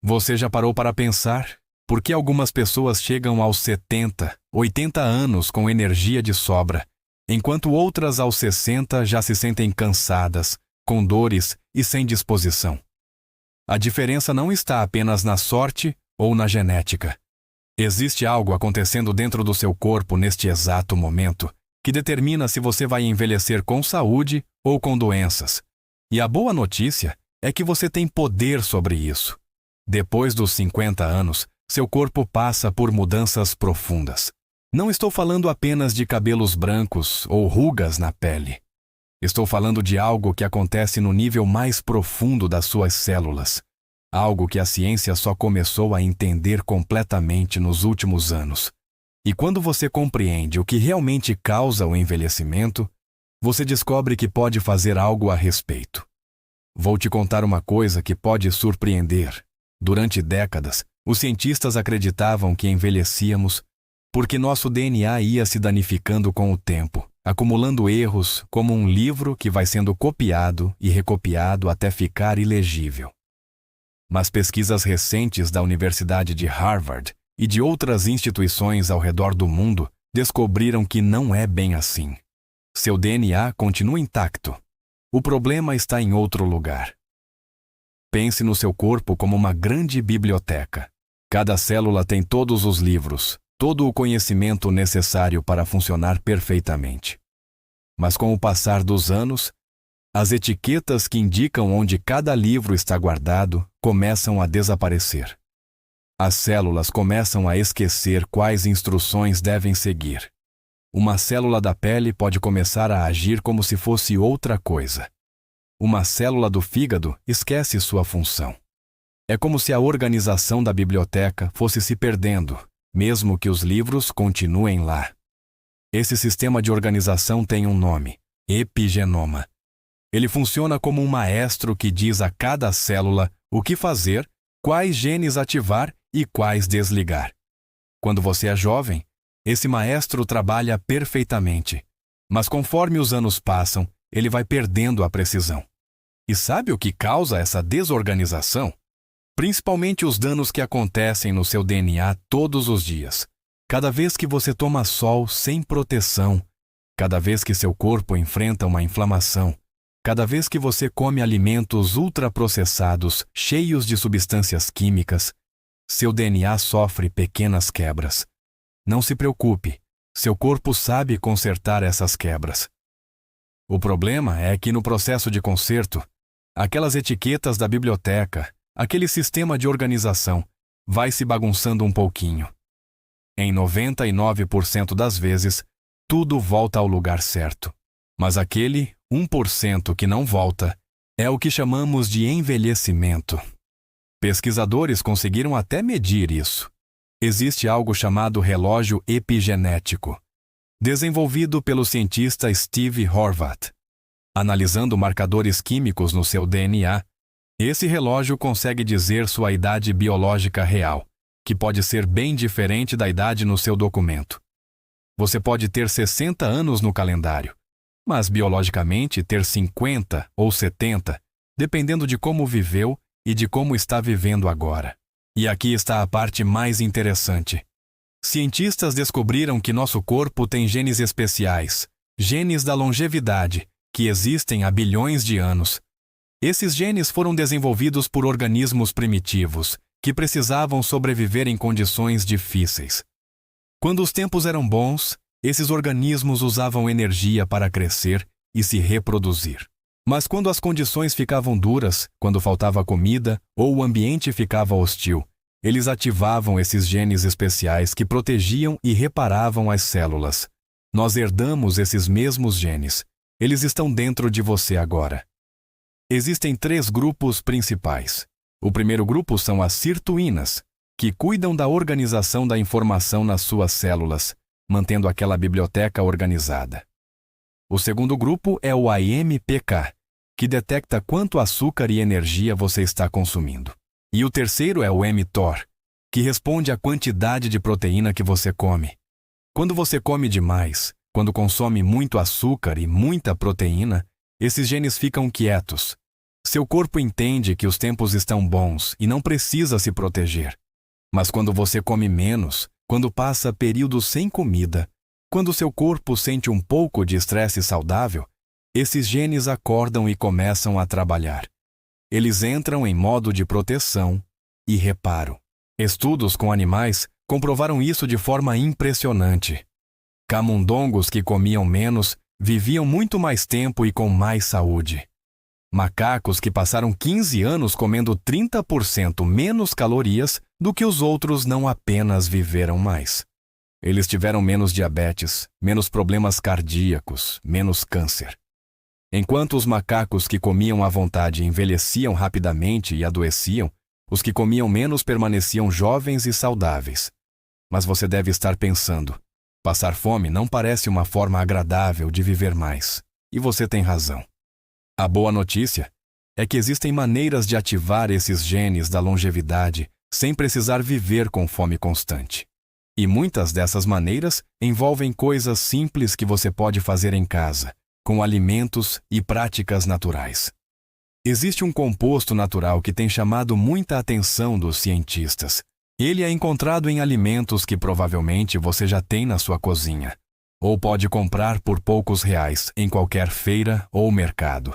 Você já parou para pensar por que algumas pessoas chegam aos 70, 80 anos com energia de sobra, enquanto outras aos 60 já se sentem cansadas, com dores e sem disposição? A diferença não está apenas na sorte ou na genética. Existe algo acontecendo dentro do seu corpo neste exato momento que determina se você vai envelhecer com saúde ou com doenças. E a boa notícia é que você tem poder sobre isso. Depois dos 50 anos, seu corpo passa por mudanças profundas. Não estou falando apenas de cabelos brancos ou rugas na pele. Estou falando de algo que acontece no nível mais profundo das suas células. Algo que a ciência só começou a entender completamente nos últimos anos. E quando você compreende o que realmente causa o envelhecimento, você descobre que pode fazer algo a respeito. Vou te contar uma coisa que pode surpreender. Durante décadas, os cientistas acreditavam que envelhecíamos porque nosso DNA ia se danificando com o tempo, acumulando erros como um livro que vai sendo copiado e recopiado até ficar ilegível. Mas pesquisas recentes da Universidade de Harvard e de outras instituições ao redor do mundo descobriram que não é bem assim. Seu DNA continua intacto. O problema está em outro lugar. Pense no seu corpo como uma grande biblioteca. Cada célula tem todos os livros, todo o conhecimento necessário para funcionar perfeitamente. Mas com o passar dos anos, as etiquetas que indicam onde cada livro está guardado começam a desaparecer. As células começam a esquecer quais instruções devem seguir. Uma célula da pele pode começar a agir como se fosse outra coisa. Uma célula do fígado esquece sua função. É como se a organização da biblioteca fosse se perdendo, mesmo que os livros continuem lá. Esse sistema de organização tem um nome: epigenoma. Ele funciona como um maestro que diz a cada célula o que fazer, quais genes ativar e quais desligar. Quando você é jovem, esse maestro trabalha perfeitamente, mas conforme os anos passam, ele vai perdendo a precisão. E sabe o que causa essa desorganização? Principalmente os danos que acontecem no seu DNA todos os dias. Cada vez que você toma sol sem proteção, cada vez que seu corpo enfrenta uma inflamação, cada vez que você come alimentos ultraprocessados, cheios de substâncias químicas, seu DNA sofre pequenas quebras. Não se preocupe, seu corpo sabe consertar essas quebras. O problema é que no processo de conserto, aquelas etiquetas da biblioteca, aquele sistema de organização, vai se bagunçando um pouquinho. Em 99% das vezes, tudo volta ao lugar certo. Mas aquele 1% que não volta é o que chamamos de envelhecimento. Pesquisadores conseguiram até medir isso. Existe algo chamado relógio epigenético, desenvolvido pelo cientista Steve Horvath. Analisando marcadores químicos no seu DNA, esse relógio consegue dizer sua idade biológica real, que pode ser bem diferente da idade no seu documento. Você pode ter 60 anos no calendário, mas biologicamente ter 50 ou 70, dependendo de como viveu e de como está vivendo agora. E aqui está a parte mais interessante. Cientistas descobriram que nosso corpo tem genes especiais, genes da longevidade, que existem há bilhões de anos. Esses genes foram desenvolvidos por organismos primitivos, que precisavam sobreviver em condições difíceis. Quando os tempos eram bons, esses organismos usavam energia para crescer e se reproduzir. Mas quando as condições ficavam duras, quando faltava comida ou o ambiente ficava hostil, eles ativavam esses genes especiais que protegiam e reparavam as células. Nós herdamos esses mesmos genes. Eles estão dentro de você agora. Existem 3 grupos principais. O primeiro grupo são as sirtuínas, que cuidam da organização da informação nas suas células, mantendo aquela biblioteca organizada. O segundo grupo é o AMPK, que detecta quanto açúcar e energia você está consumindo. E o terceiro é o mTOR, que responde à quantidade de proteína que você come. Quando você come demais, quando consome muito açúcar e muita proteína, esses genes ficam quietos. Seu corpo entende que os tempos estão bons e não precisa se proteger. Mas quando você come menos, quando passa períodos sem comida, quando seu corpo sente um pouco de estresse saudável, esses genes acordam e começam a trabalhar. Eles entram em modo de proteção e reparo. Estudos com animais comprovaram isso de forma impressionante. Camundongos que comiam menos viviam muito mais tempo e com mais saúde. Macacos que passaram 15 anos comendo 30% menos calorias do que os outros não apenas viveram mais. Eles tiveram menos diabetes, menos problemas cardíacos, menos câncer. Enquanto os macacos que comiam à vontade envelheciam rapidamente e adoeciam, os que comiam menos permaneciam jovens e saudáveis. Mas você deve estar pensando, passar fome não parece uma forma agradável de viver mais. E você tem razão. A boa notícia é que existem maneiras de ativar esses genes da longevidade sem precisar viver com fome constante. E muitas dessas maneiras envolvem coisas simples que você pode fazer em casa, com alimentos e práticas naturais. Existe um composto natural que tem chamado muita atenção dos cientistas. Ele é encontrado em alimentos que provavelmente você já tem na sua cozinha, ou pode comprar por poucos reais em qualquer feira ou mercado.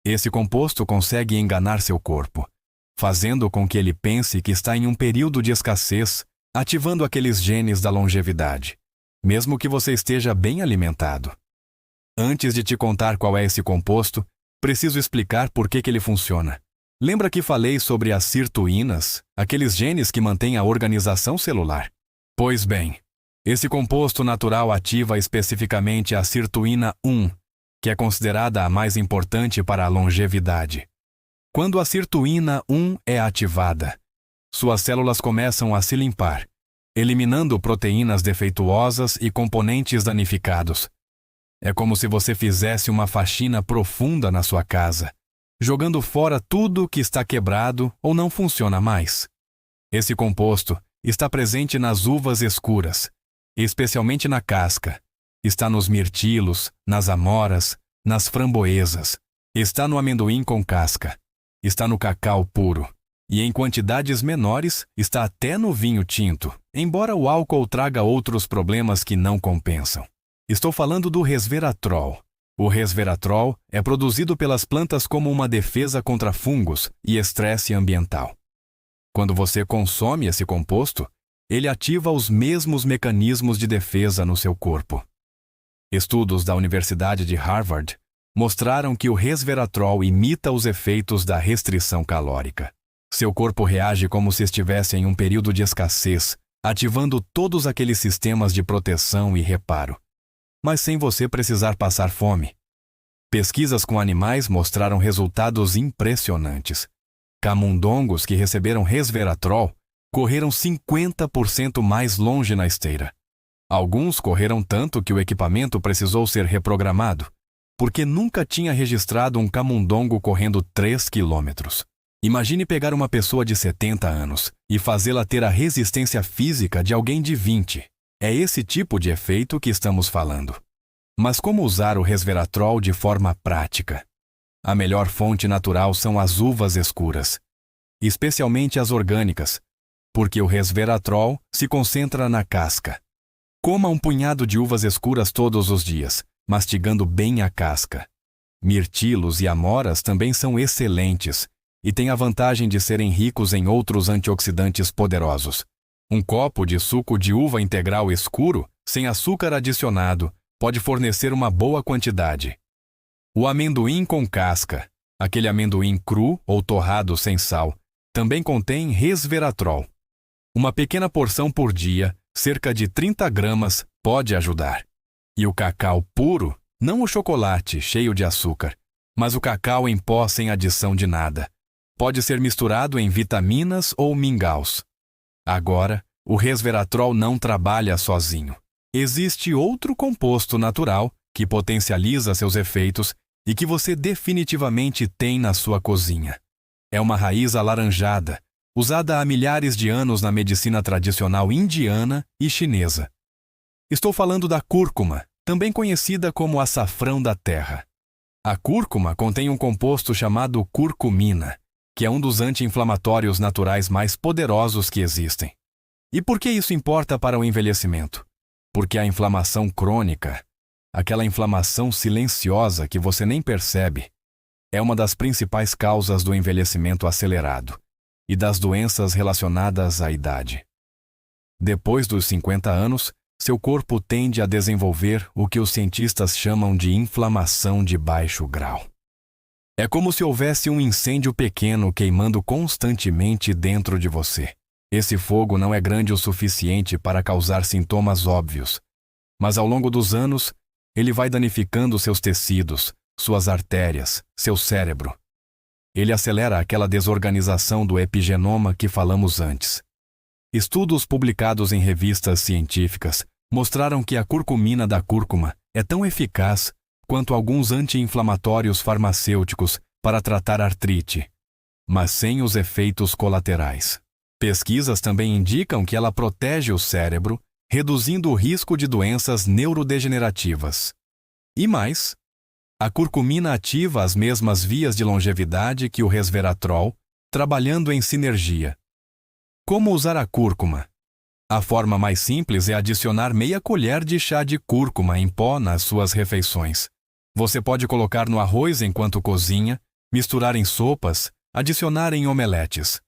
Esse composto consegue enganar seu corpo, fazendo com que ele pense que está em um período de escassez, ativando aqueles genes da longevidade, mesmo que você esteja bem alimentado. Antes de te contar qual é esse composto, preciso explicar por que ele funciona. Lembra que falei sobre as sirtuínas, aqueles genes que mantêm a organização celular? Pois bem, esse composto natural ativa especificamente a sirtuína 1, que é considerada a mais importante para a longevidade. Quando a sirtuína 1 é ativada, suas células começam a se limpar, eliminando proteínas defeituosas e componentes danificados. É como se você fizesse uma faxina profunda na sua casa, jogando fora tudo que está quebrado ou não funciona mais. Esse composto está presente nas uvas escuras, especialmente na casca. Está nos mirtilos, nas amoras, nas framboesas. Está no amendoim com casca. Está no cacau puro. E em quantidades menores, está até no vinho tinto, embora o álcool traga outros problemas que não compensam. Estou falando do resveratrol. O resveratrol é produzido pelas plantas como uma defesa contra fungos e estresse ambiental. Quando você consome esse composto, ele ativa os mesmos mecanismos de defesa no seu corpo. Estudos da Universidade de Harvard mostraram que o resveratrol imita os efeitos da restrição calórica. Seu corpo reage como se estivesse em um período de escassez, ativando todos aqueles sistemas de proteção e reparo, mas sem você precisar passar fome. Pesquisas com animais mostraram resultados impressionantes. Camundongos que receberam resveratrol correram 50% mais longe na esteira. Alguns correram tanto que o equipamento precisou ser reprogramado, porque nunca tinha registrado um camundongo correndo 3 quilômetros. Imagine pegar uma pessoa de 70 anos e fazê-la ter a resistência física de alguém de 20. É esse tipo de efeito que estamos falando. Mas como usar o resveratrol de forma prática? A melhor fonte natural são as uvas escuras, especialmente as orgânicas, porque o resveratrol se concentra na casca. Coma um punhado de uvas escuras todos os dias, mastigando bem a casca. Mirtilos e amoras também são excelentes e têm a vantagem de serem ricos em outros antioxidantes poderosos. Um copo de suco de uva integral escuro, sem açúcar adicionado, pode fornecer uma boa quantidade. O amendoim com casca, aquele amendoim cru ou torrado sem sal, também contém resveratrol. Uma pequena porção por dia, cerca de 30 gramas, pode ajudar. E o cacau puro, não o chocolate cheio de açúcar, mas o cacau em pó sem adição de nada, pode ser misturado em vitaminas ou mingaus. Agora, o resveratrol não trabalha sozinho. Existe outro composto natural que potencializa seus efeitos e que você definitivamente tem na sua cozinha. É uma raiz alaranjada, usada há milhares de anos na medicina tradicional indiana e chinesa. Estou falando da cúrcuma, também conhecida como açafrão da terra. A cúrcuma contém um composto chamado curcumina, que é um dos anti-inflamatórios naturais mais poderosos que existem. E por que isso importa para o envelhecimento? Porque a inflamação crônica, aquela inflamação silenciosa que você nem percebe, é uma das principais causas do envelhecimento acelerado e das doenças relacionadas à idade. Depois dos 50 anos, seu corpo tende a desenvolver o que os cientistas chamam de inflamação de baixo grau. É como se houvesse um incêndio pequeno queimando constantemente dentro de você. Esse fogo não é grande o suficiente para causar sintomas óbvios, mas ao longo dos anos, ele vai danificando seus tecidos, suas artérias, seu cérebro. Ele acelera aquela desorganização do epigenoma que falamos antes. Estudos publicados em revistas científicas mostraram que a curcumina da cúrcuma é tão eficaz quanto alguns anti-inflamatórios farmacêuticos para tratar artrite, mas sem os efeitos colaterais. Pesquisas também indicam que ela protege o cérebro, reduzindo o risco de doenças neurodegenerativas. E mais, a curcumina ativa as mesmas vias de longevidade que o resveratrol, trabalhando em sinergia. Como usar a cúrcuma? A forma mais simples é adicionar meia colher de chá de cúrcuma em pó nas suas refeições. Você pode colocar no arroz enquanto cozinha, misturar em sopas, adicionar em omeletes.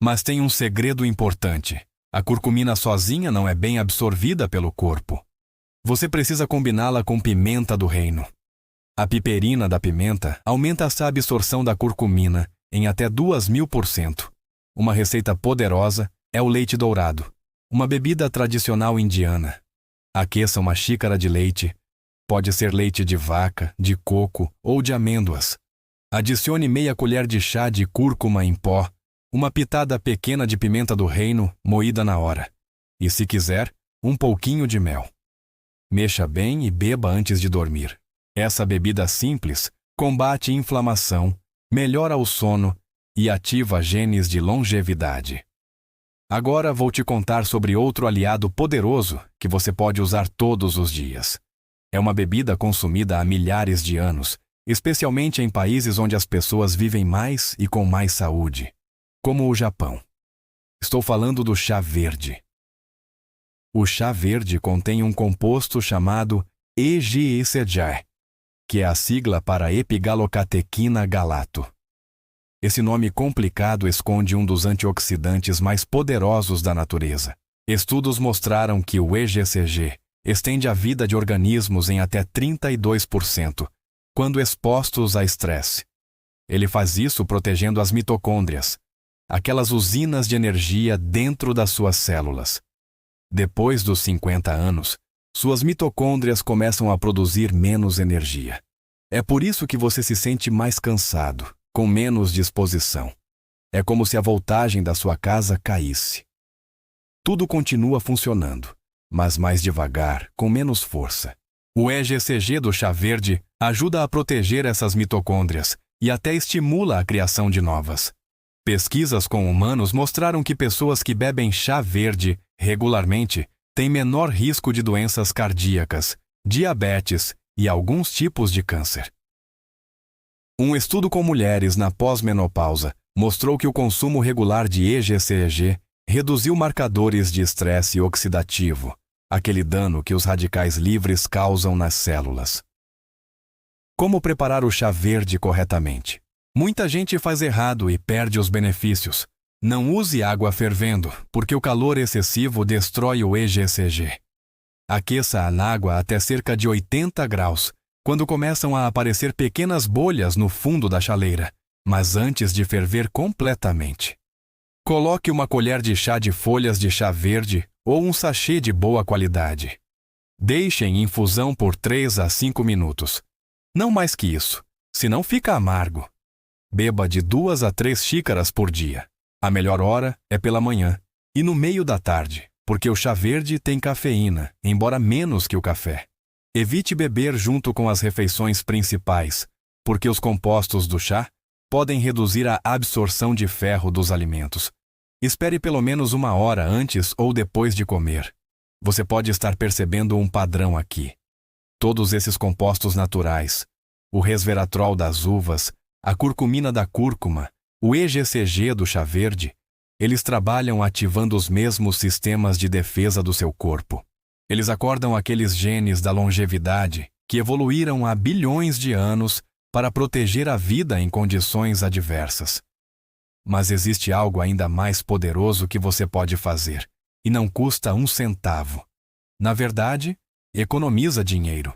Mas tem um segredo importante. A curcumina sozinha não é bem absorvida pelo corpo. Você precisa combiná-la com pimenta do reino. A piperina da pimenta aumenta essa absorção da curcumina em até 2000%. Uma receita poderosa é o leite dourado, uma bebida tradicional indiana. Aqueça uma xícara de leite. Pode ser leite de vaca, de coco ou de amêndoas. Adicione meia colher de chá de cúrcuma em pó, uma pitada pequena de pimenta do reino moída na hora. E, se quiser, um pouquinho de mel. Mexa bem e beba antes de dormir. Essa bebida simples combate inflamação, melhora o sono e ativa genes de longevidade. Agora vou te contar sobre outro aliado poderoso que você pode usar todos os dias. É uma bebida consumida há milhares de anos, especialmente em países onde as pessoas vivem mais e com mais saúde, como o Japão. Estou falando do chá verde. O chá verde contém um composto chamado EGCG, que é a sigla para epigalocatequina galato. Esse nome complicado esconde um dos antioxidantes mais poderosos da natureza. Estudos mostraram que o EGCG estende a vida de organismos em até 32%, quando expostos a estresse. Ele faz isso protegendo as mitocôndrias, aquelas usinas de energia dentro das suas células. Depois dos 50 anos, suas mitocôndrias começam a produzir menos energia. É por isso que você se sente mais cansado, com menos disposição. É como se a voltagem da sua casa caísse. Tudo continua funcionando, mas mais devagar, com menos força. O EGCG do chá verde ajuda a proteger essas mitocôndrias e até estimula a criação de novas. Pesquisas com humanos mostraram que pessoas que bebem chá verde regularmente têm menor risco de doenças cardíacas, diabetes e alguns tipos de câncer. Um estudo com mulheres na pós-menopausa mostrou que o consumo regular de EGCG reduziu marcadores de estresse oxidativo, aquele dano que os radicais livres causam nas células. Como preparar o chá verde corretamente? Muita gente faz errado e perde os benefícios. Não use água fervendo, porque o calor excessivo destrói o EGCG. Aqueça a água até cerca de 80 graus, quando começam a aparecer pequenas bolhas no fundo da chaleira, mas antes de ferver completamente. Coloque uma colher de chá de folhas de chá verde ou um sachê de boa qualidade. Deixe em infusão por 3 a 5 minutos. Não mais que isso, senão fica amargo. Beba de 2 a 3 xícaras por dia. A melhor hora é pela manhã e no meio da tarde, porque o chá verde tem cafeína, embora menos que o café. Evite beber junto com as refeições principais, porque os compostos do chá podem reduzir a absorção de ferro dos alimentos. Espere pelo menos 1 hora antes ou depois de comer. Você pode estar percebendo um padrão aqui. Todos esses compostos naturais, o resveratrol das uvas, a curcumina da cúrcuma, o EGCG do chá verde, eles trabalham ativando os mesmos sistemas de defesa do seu corpo. Eles acordam aqueles genes da longevidade que evoluíram há bilhões de anos para proteger a vida em condições adversas. Mas existe algo ainda mais poderoso que você pode fazer, e não custa um centavo. Na verdade, economiza dinheiro.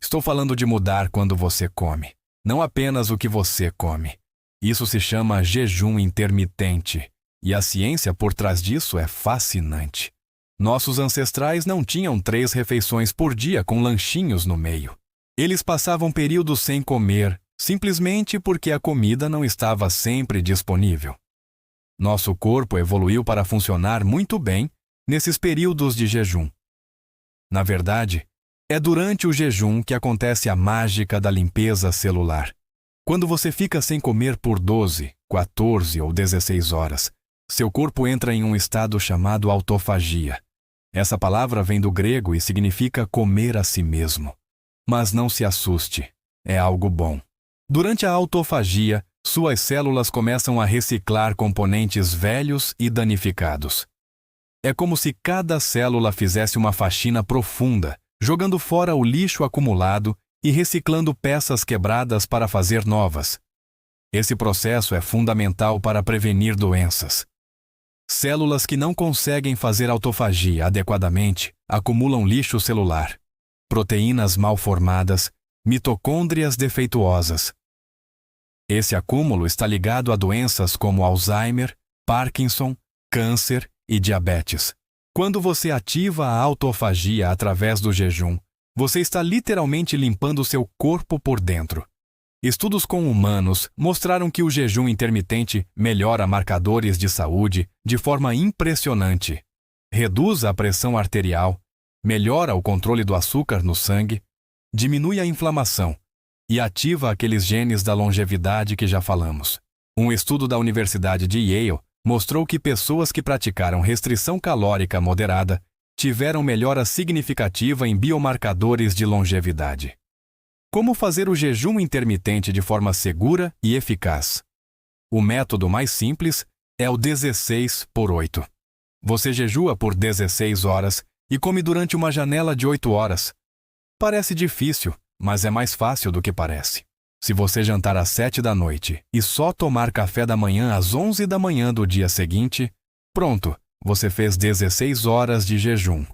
Estou falando de mudar quando você come, não apenas o que você come. Isso se chama jejum intermitente, e a ciência por trás disso é fascinante. Nossos ancestrais não tinham 3 refeições por dia com lanchinhos no meio. Eles passavam períodos sem comer, simplesmente porque a comida não estava sempre disponível. Nosso corpo evoluiu para funcionar muito bem nesses períodos de jejum. Na verdade, é durante o jejum que acontece a mágica da limpeza celular. Quando você fica sem comer por 12, 14 ou 16 horas, seu corpo entra em um estado chamado autofagia. Essa palavra vem do grego e significa comer a si mesmo. Mas não se assuste, é algo bom. Durante a autofagia, suas células começam a reciclar componentes velhos e danificados. É como se cada célula fizesse uma faxina profunda, jogando fora o lixo acumulado e reciclando peças quebradas para fazer novas. Esse processo é fundamental para prevenir doenças. Células que não conseguem fazer autofagia adequadamente acumulam lixo celular, proteínas mal formadas, mitocôndrias defeituosas. Esse acúmulo está ligado a doenças como Alzheimer, Parkinson, câncer e diabetes. Quando você ativa a autofagia através do jejum, você está literalmente limpando seu corpo por dentro. Estudos com humanos mostraram que o jejum intermitente melhora marcadores de saúde de forma impressionante. Reduz a pressão arterial, melhora o controle do açúcar no sangue, diminui a inflamação e ativa aqueles genes da longevidade que já falamos. Um estudo da Universidade de Yale mostrou que pessoas que praticaram restrição calórica moderada tiveram melhora significativa em biomarcadores de longevidade. Como fazer o jejum intermitente de forma segura e eficaz? O método mais simples é o 16/8. Você jejua por 16 horas e come durante uma janela de 8 horas. Parece difícil, mas é mais fácil do que parece. Se você jantar às 7 da noite e só tomar café da manhã às 11 da manhã do dia seguinte, pronto, você fez 16 horas de jejum.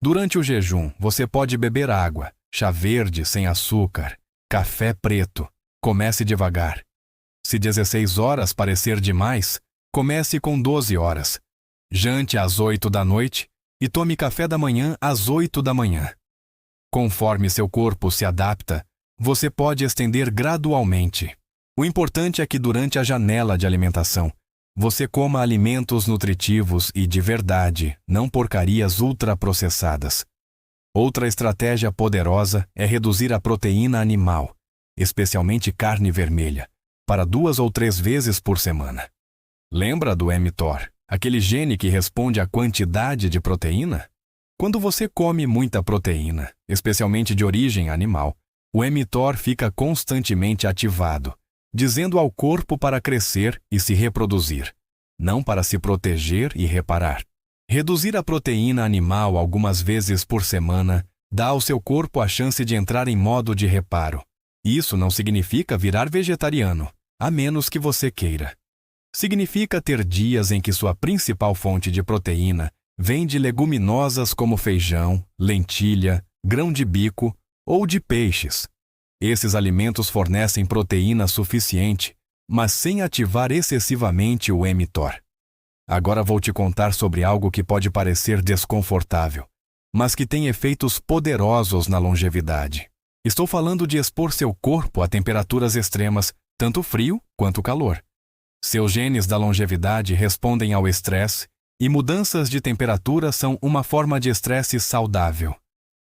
Durante o jejum, você pode beber água, chá verde sem açúcar, café preto. Comece devagar. Se 16 horas parecer demais, comece com 12 horas. Jante às 8 da noite e tome café da manhã às 8 da manhã. Conforme seu corpo se adapta, você pode estender gradualmente. O importante é que durante a janela de alimentação, você coma alimentos nutritivos e de verdade, não porcarias ultraprocessadas. Outra estratégia poderosa é reduzir a proteína animal, especialmente carne vermelha, para 2 ou 3 vezes por semana. Lembra do mTOR, aquele gene que responde à quantidade de proteína? Quando você come muita proteína, especialmente de origem animal, o mTOR fica constantemente ativado, dizendo ao corpo para crescer e se reproduzir, não para se proteger e reparar. Reduzir a proteína animal algumas vezes por semana dá ao seu corpo a chance de entrar em modo de reparo. Isso não significa virar vegetariano, a menos que você queira. Significa ter dias em que sua principal fonte de proteína vem de leguminosas como feijão, lentilha, grão de bico ou de peixes. Esses alimentos fornecem proteína suficiente, mas sem ativar excessivamente o mTOR. Agora vou te contar sobre algo que pode parecer desconfortável, mas que tem efeitos poderosos na longevidade. Estou falando de expor seu corpo a temperaturas extremas, tanto frio quanto calor. Seus genes da longevidade respondem ao estresse, e mudanças de temperatura são uma forma de estresse saudável.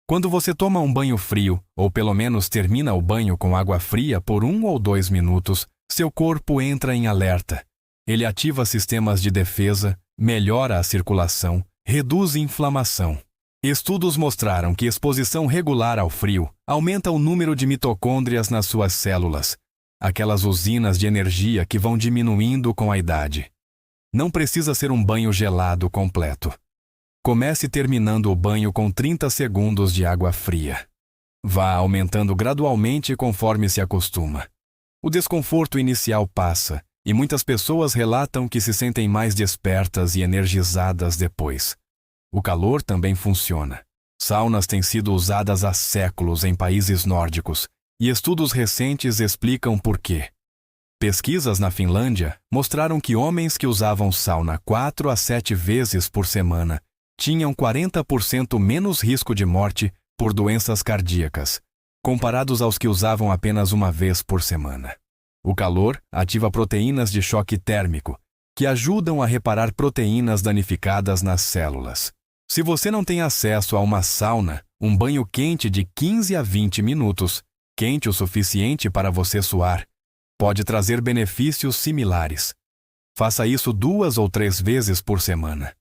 Quando você toma um banho frio, ou pelo menos termina o banho com água fria por 1 ou 2 minutos, seu corpo entra em alerta. Ele ativa sistemas de defesa, melhora a circulação, reduz inflamação. Estudos mostraram que exposição regular ao frio aumenta o número de mitocôndrias nas suas células, aquelas usinas de energia que vão diminuindo com a idade. Não precisa ser um banho gelado completo. Comece terminando o banho com 30 segundos de água fria. Vá aumentando gradualmente conforme se acostuma. O desconforto inicial passa e muitas pessoas relatam que se sentem mais despertas e energizadas depois. O calor também funciona. Saunas têm sido usadas há séculos em países nórdicos e estudos recentes explicam por quê. Pesquisas na Finlândia mostraram que homens que usavam sauna 4 a 7 vezes por semana tinham 40% menos risco de morte por doenças cardíacas, comparados aos que usavam apenas uma vez por semana. O calor ativa proteínas de choque térmico, que ajudam a reparar proteínas danificadas nas células. Se você não tem acesso a uma sauna, um banho quente de 15 a 20 minutos, quente o suficiente para você suar, pode trazer benefícios similares. Faça isso 2 ou 3 vezes por semana.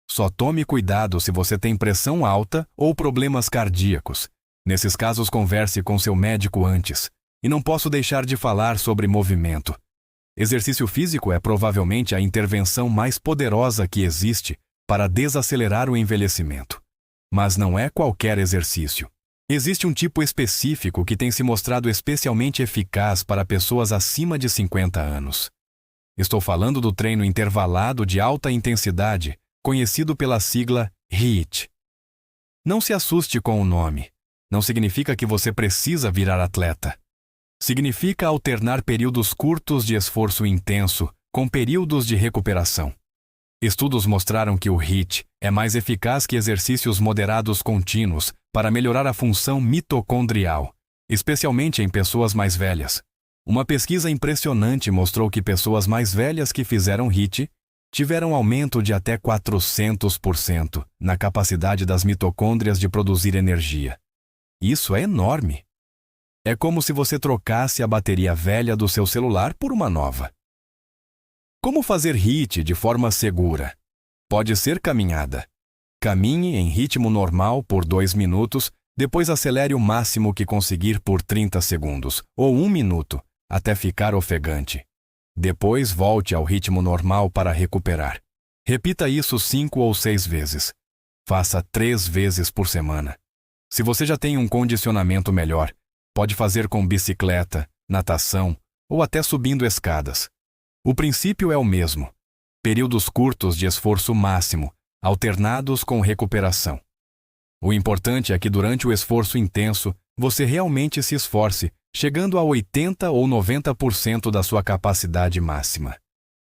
Só tome cuidado se você tem pressão alta ou problemas cardíacos. Nesses casos, converse com seu médico antes. E não posso deixar de falar sobre movimento. Exercício físico é provavelmente a intervenção mais poderosa que existe para desacelerar o envelhecimento. Mas não é qualquer exercício. Existe um tipo específico que tem se mostrado especialmente eficaz para pessoas acima de 50 anos. Estou falando do treino intervalado de alta intensidade, conhecido pela sigla HIIT. Não se assuste com o nome. Não significa que você precisa virar atleta. Significa alternar períodos curtos de esforço intenso com períodos de recuperação. Estudos mostraram que o HIIT é mais eficaz que exercícios moderados contínuos para melhorar a função mitocondrial, especialmente em pessoas mais velhas. Uma pesquisa impressionante mostrou que pessoas mais velhas que fizeram HIIT tiveram aumento de até 400% na capacidade das mitocôndrias de produzir energia. Isso é enorme. É como se você trocasse a bateria velha do seu celular por uma nova. Como fazer HIIT de forma segura? Pode ser caminhada. Caminhe em ritmo normal por 2 minutos, depois acelere o máximo que conseguir por 30 segundos, ou 1 minuto, até ficar ofegante. Depois volte ao ritmo normal para recuperar. Repita isso 5 ou 6 vezes. Faça 3 vezes por semana. Se você já tem um condicionamento melhor, pode fazer com bicicleta, natação ou até subindo escadas. O princípio é o mesmo. Períodos curtos de esforço máximo, alternados com recuperação. O importante é que durante o esforço intenso, você realmente se esforce, chegando a 80 ou 90% da sua capacidade máxima.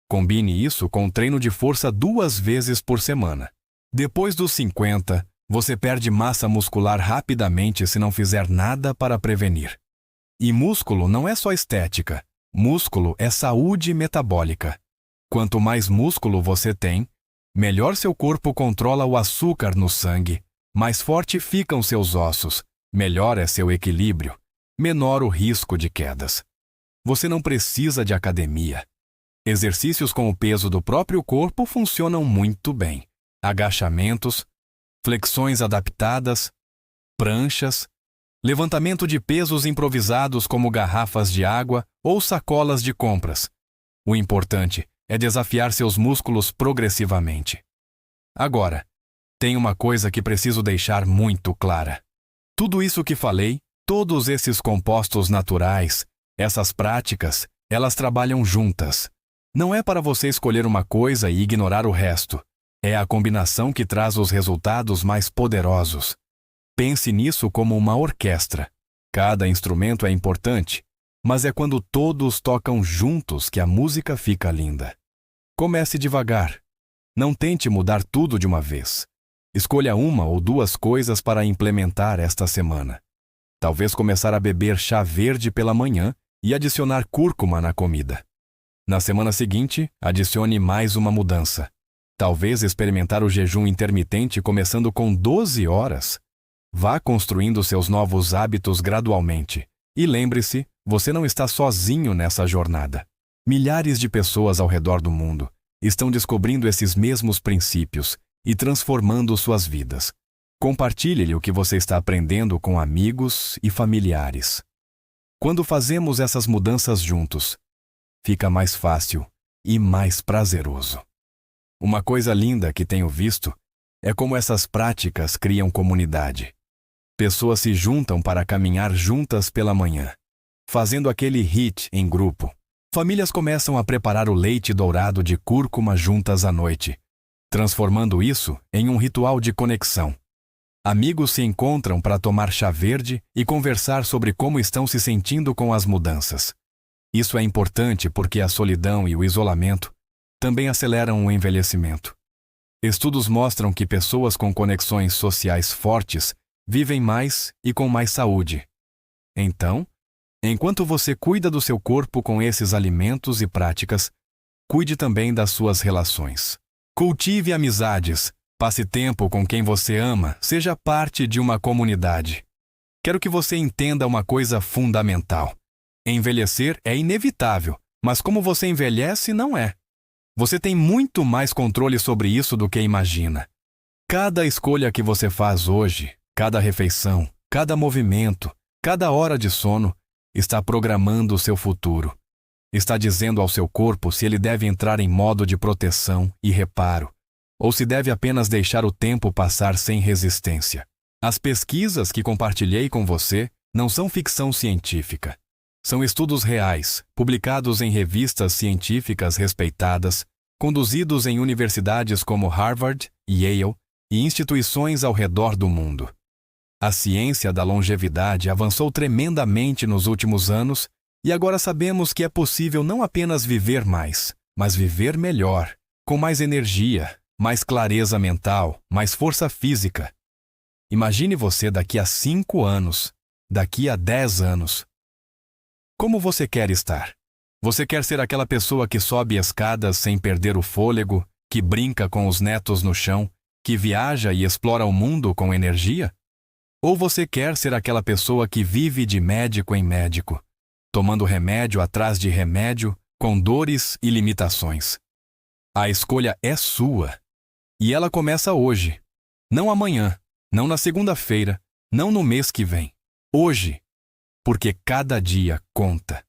Combine isso com um treino de força 2 vezes por semana. Depois dos 50, você perde massa muscular rapidamente se não fizer nada para prevenir. E músculo não é só estética. Músculo é saúde metabólica. Quanto mais músculo você tem, melhor seu corpo controla o açúcar no sangue, mais forte ficam seus ossos, melhor é seu equilíbrio, menor o risco de quedas. Você não precisa de academia. Exercícios com o peso do próprio corpo funcionam muito bem. Agachamentos, flexões adaptadas, pranchas, levantamento de pesos improvisados como garrafas de água ou sacolas de compras. O importante é desafiar seus músculos progressivamente. Agora, tem uma coisa que preciso deixar muito clara. Tudo isso que falei, todos esses compostos naturais, essas práticas, elas trabalham juntas. Não é para você escolher uma coisa e ignorar o resto. É a combinação que traz os resultados mais poderosos. Pense nisso como uma orquestra. Cada instrumento é importante, mas é quando todos tocam juntos que a música fica linda. Comece devagar. Não tente mudar tudo de uma vez. Escolha 1 ou 2 coisas para implementar esta semana. Talvez começar a beber chá verde pela manhã e adicionar cúrcuma na comida. Na semana seguinte, adicione mais uma mudança. Talvez experimentar o jejum intermitente começando com 12 horas. Vá construindo seus novos hábitos gradualmente. E lembre-se, você não está sozinho nessa jornada. Milhares de pessoas ao redor do mundo estão descobrindo esses mesmos princípios e transformando suas vidas. Compartilhe o que você está aprendendo com amigos e familiares. Quando fazemos essas mudanças juntos, fica mais fácil e mais prazeroso. Uma coisa linda que tenho visto é como essas práticas criam comunidade. Pessoas se juntam para caminhar juntas pela manhã, fazendo aquele HIIT em grupo. Famílias começam a preparar o leite dourado de cúrcuma juntas à noite, transformando isso em um ritual de conexão. Amigos se encontram para tomar chá verde e conversar sobre como estão se sentindo com as mudanças. Isso é importante porque a solidão e o isolamento também aceleram o envelhecimento. Estudos mostram que pessoas com conexões sociais fortes vivem mais e com mais saúde. Então, enquanto você cuida do seu corpo com esses alimentos e práticas, cuide também das suas relações. Cultive amizades, passe tempo com quem você ama, seja parte de uma comunidade. Quero que você entenda uma coisa fundamental. Envelhecer é inevitável, mas como você envelhece não é. Você tem muito mais controle sobre isso do que imagina. Cada escolha que você faz hoje, cada refeição, cada movimento, cada hora de sono, está programando o seu futuro. Está dizendo ao seu corpo se ele deve entrar em modo de proteção e reparo, ou se deve apenas deixar o tempo passar sem resistência. As pesquisas que compartilhei com você não são ficção científica. São estudos reais, publicados em revistas científicas respeitadas, conduzidos em universidades como Harvard, Yale e instituições ao redor do mundo. A ciência da longevidade avançou tremendamente nos últimos anos e agora sabemos que é possível não apenas viver mais, mas viver melhor, com mais energia, mais clareza mental, mais força física. Imagine você daqui a 5 anos, daqui a 10 anos. Como você quer estar? Você quer ser aquela pessoa que sobe escadas sem perder o fôlego, que brinca com os netos no chão, que viaja e explora o mundo com energia? Ou você quer ser aquela pessoa que vive de médico em médico, tomando remédio atrás de remédio, com dores e limitações? A escolha é sua. E ela começa hoje. Não amanhã, não na segunda-feira, não no mês que vem. Hoje. Porque cada dia conta.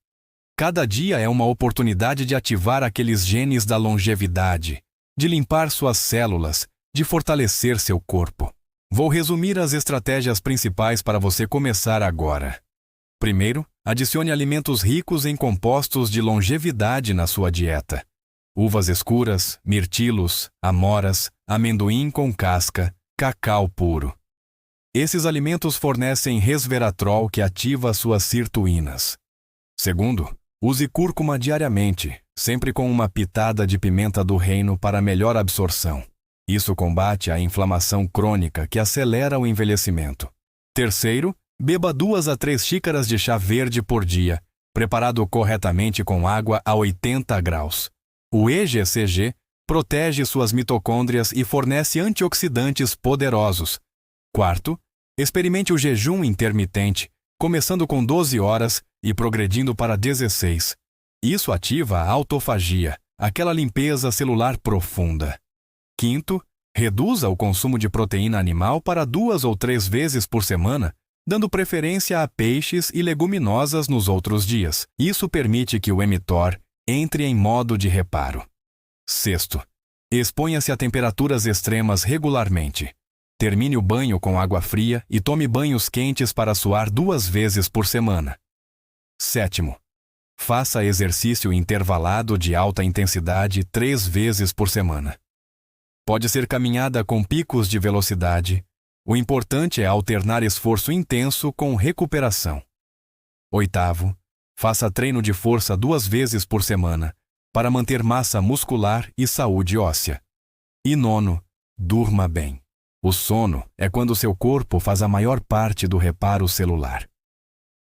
Cada dia é uma oportunidade de ativar aqueles genes da longevidade, de limpar suas células, de fortalecer seu corpo. Vou resumir as estratégias principais para você começar agora. Primeiro, adicione alimentos ricos em compostos de longevidade na sua dieta. Uvas escuras, mirtilos, amoras, amendoim com casca, cacau puro. Esses alimentos fornecem resveratrol que ativa suas sirtuínas. Segundo, use cúrcuma diariamente, sempre com uma pitada de pimenta do reino para melhor absorção. Isso combate a inflamação crônica que acelera o envelhecimento. Terceiro, beba 2 a 3 xícaras de chá verde por dia, preparado corretamente com água a 80 graus. O EGCG protege suas mitocôndrias e fornece antioxidantes poderosos. Quarto, experimente o jejum intermitente, começando com 12 horas e progredindo para 16. Isso ativa a autofagia, aquela limpeza celular profunda. Quinto, reduza o consumo de proteína animal para 2 ou 3 vezes por semana, dando preferência a peixes e leguminosas nos outros dias. Isso permite que o mTOR entre em modo de reparo. Sexto, exponha-se a temperaturas extremas regularmente. Termine o banho com água fria e tome banhos quentes para suar 2 vezes por semana. Sétimo, faça exercício intervalado de alta intensidade 3 vezes por semana. Pode ser caminhada com picos de velocidade. O importante é alternar esforço intenso com recuperação. Oitavo, faça treino de força 2 vezes por semana, para manter massa muscular e saúde óssea. E nono, durma bem. O sono é quando seu corpo faz a maior parte do reparo celular.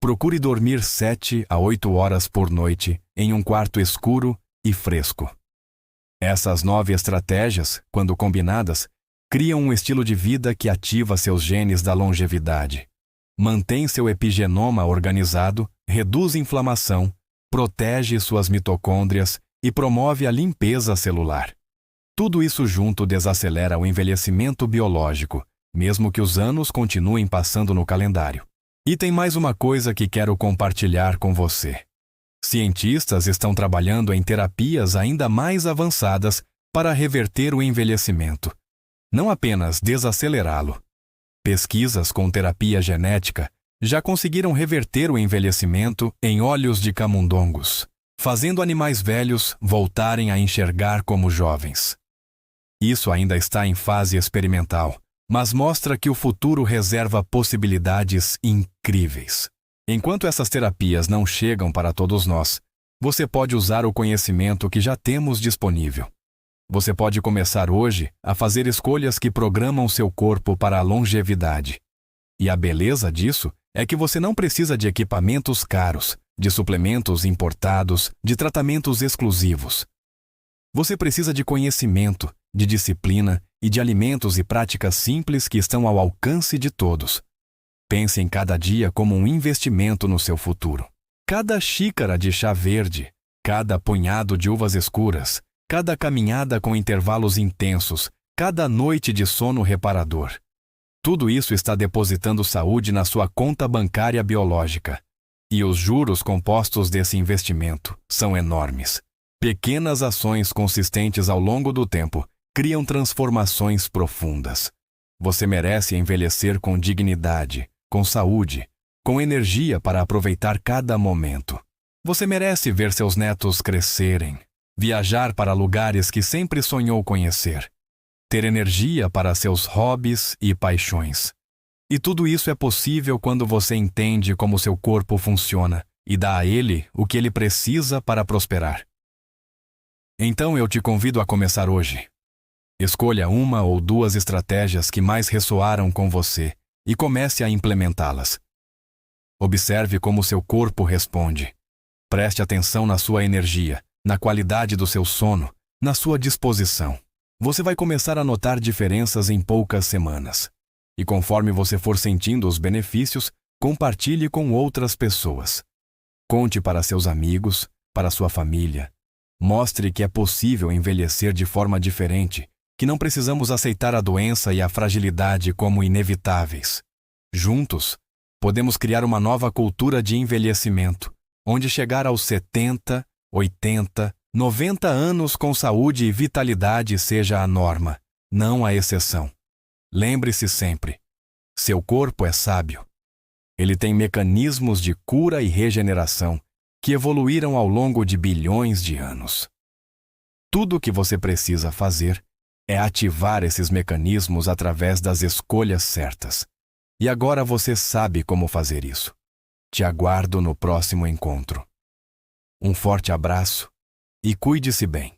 Procure dormir 7 a 8 horas por noite em um quarto escuro e fresco. Essas 9 estratégias, quando combinadas, criam um estilo de vida que ativa seus genes da longevidade. Mantém seu epigenoma organizado, reduz inflamação, protege suas mitocôndrias e promove a limpeza celular. Tudo isso junto desacelera o envelhecimento biológico mesmo que os anos continuem passando no calendário. E tem mais uma coisa que quero compartilhar com você. Cientistas estão trabalhando em terapias ainda mais avançadas para reverter o envelhecimento, não apenas desacelerá-lo. Pesquisas com terapia genética já conseguiram reverter o envelhecimento em olhos de camundongos, fazendo animais velhos voltarem a enxergar como jovens. Isso ainda está em fase experimental, mas mostra que o futuro reserva possibilidades incríveis. Enquanto essas terapias não chegam para todos nós, você pode usar o conhecimento que já temos disponível. Você pode começar hoje a fazer escolhas que programam seu corpo para a longevidade. E a beleza disso é que você não precisa de equipamentos caros, de suplementos importados, de tratamentos exclusivos. Você precisa de conhecimento, de disciplina e de alimentos e práticas simples que estão ao alcance de todos. Pense em cada dia como um investimento no seu futuro. Cada xícara de chá verde, cada punhado de uvas escuras, cada caminhada com intervalos intensos, cada noite de sono reparador. Tudo isso está depositando saúde na sua conta bancária biológica. E os juros compostos desse investimento são enormes. Pequenas ações consistentes ao longo do tempo criam transformações profundas. Você merece envelhecer com dignidade, com saúde, com energia para aproveitar cada momento. Você merece ver seus netos crescerem, viajar para lugares que sempre sonhou conhecer, ter energia para seus hobbies e paixões. E tudo isso é possível quando você entende como seu corpo funciona e dá a ele o que ele precisa para prosperar. Então eu te convido a começar hoje. Escolha uma ou duas estratégias que mais ressoaram com você e comece a implementá-las. Observe como seu corpo responde. Preste atenção na sua energia, na qualidade do seu sono, na sua disposição. Você vai começar a notar diferenças em poucas semanas. E conforme você for sentindo os benefícios, compartilhe com outras pessoas. Conte para seus amigos, para sua família. Mostre que é possível envelhecer de forma diferente, que não precisamos aceitar a doença e a fragilidade como inevitáveis. Juntos, podemos criar uma nova cultura de envelhecimento, onde chegar aos 70, 80, 90 anos com saúde e vitalidade seja a norma, não a exceção. Lembre-se sempre, seu corpo é sábio. Ele tem mecanismos de cura e regeneração que evoluíram ao longo de bilhões de anos. Tudo o que você precisa fazer é ativar esses mecanismos através das escolhas certas. E agora você sabe como fazer isso. Te aguardo no próximo encontro. Um forte abraço e cuide-se bem.